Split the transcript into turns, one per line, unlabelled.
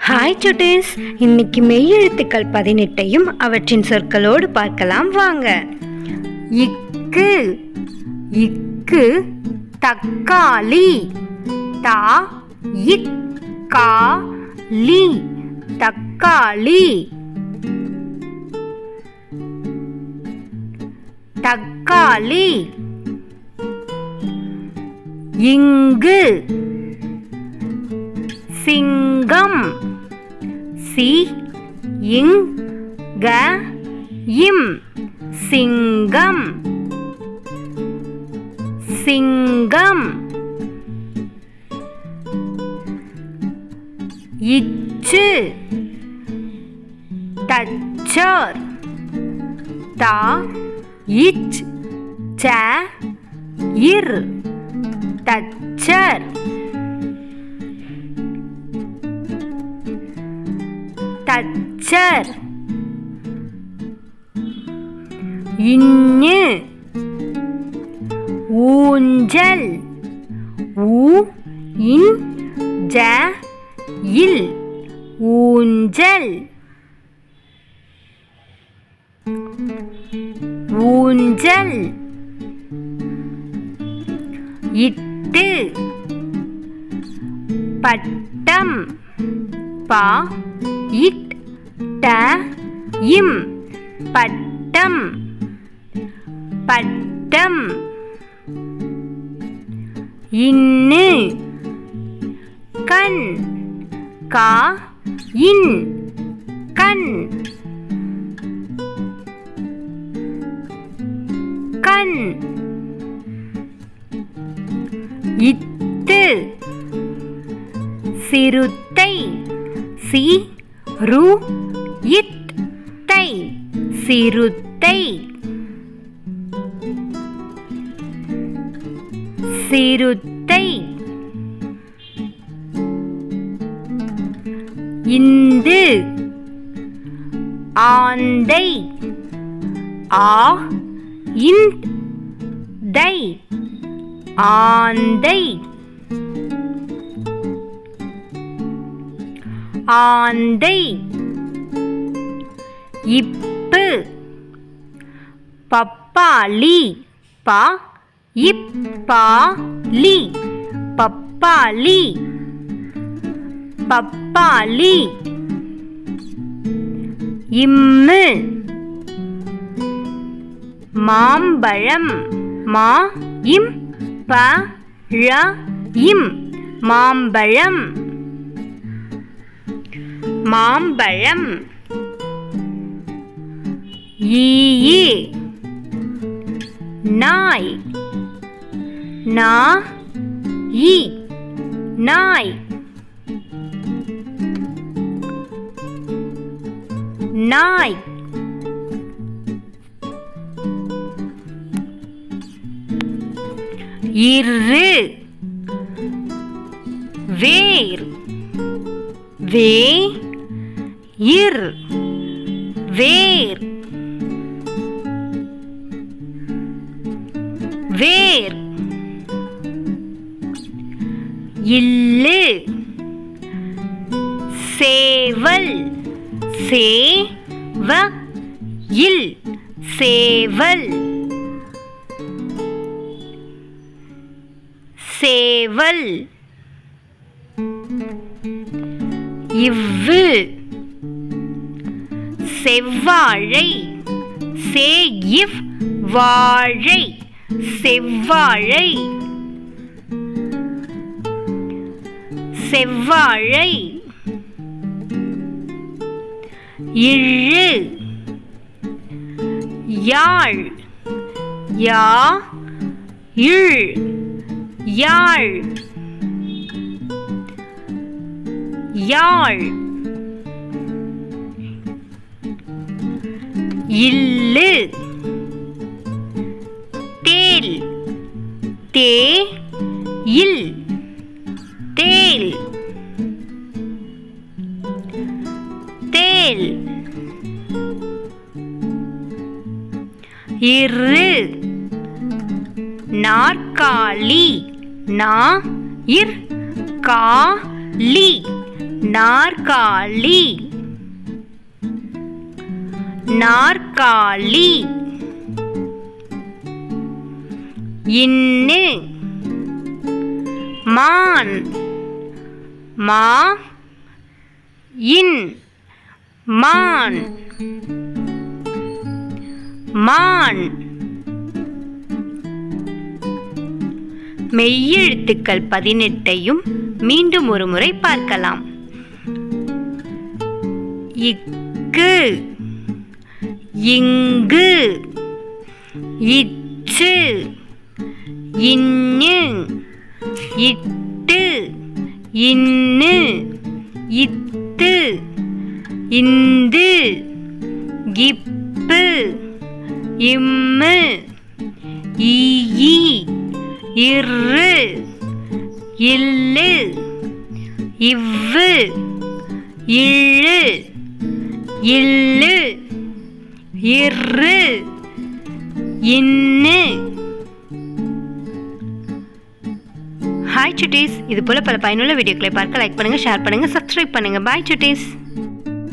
Hi சுட்டீஸ், இன்னைக்கு மெய்யெழுத்துக்கள் 18ஐயும் அவற்றின் சொற்களோடு பார்க்கலாம் வாங்க. இக்கு இக்கு தக்காளி, தா இக் கா லி தக்காளி. தக்காளி. இங்கு சிங்கம், சி இங் க இம் சிங்கம். சிங்கம். இச்சு தச்சர், தா இச் ச இர் தச்சர். தச்சர். இஞ்சு ஊஞ்சல், ஊ இன் ஜ இல் ஊஞ்சல். ஊஞ்சல். இட்டு பட்டம், பா இட் ட இம் பட்டம். பட்டம். இன்னு கண், கா இன் கண். கண். இத்து சிறுத்தை, சி ரு இட் தை சிறுத்தை. சிறுத்தை. இந்து ஆந்தை, ஆ இந்த் தை ஆந்தை. ஆந்தை. இப்பு பப்பாளி, பா இப்பா லி பப்பாளி. பப்பாளி. இம்மு மாம்பழம், மா இம் ப ழ இம் மாம்பழம். மாம்பழம். ஈ நாய், நா இ நாய். நாய். இரு வேர், வே இர் வேர். வேர். இல்லு சேவல், சே வ இல் சேவல். சேவல். இவ்வு செவ்வாழை, சே இவ் வாழை செவ்வாழை. செவ்வாழை. இழு யாழ், யா இழ் யாழ். யாழ். இல்லு தேல், தே இல் தேல். தேல். இரு நாற்காலி, நா இர் கா லி நாற்காலி நாற்காலி. இன்னு மான் மா இன் மான் மான். மெய்யெழுத்துக்கள் 18ஐயும் மீண்டும் ஒரு முறை பார்க்கலாம். இக்கு இங்கு இச்சு இன்னு இட்டு இன்னு இத்து இந்து இப்பு இம்மு ஈ இரு இல்லு இவ்வு இழு இல்லு இரு இன்னு. ஹாய் சுட்டீஸ், இது போல பல பயனுள்ள வீடியோக்களை பார்க்க லைக் பண்ணுங்க, ஷேர் பண்ணுங்க, சப்ஸ்கிரைப் பண்ணுங்க. பாய் சுட்டீஸ்.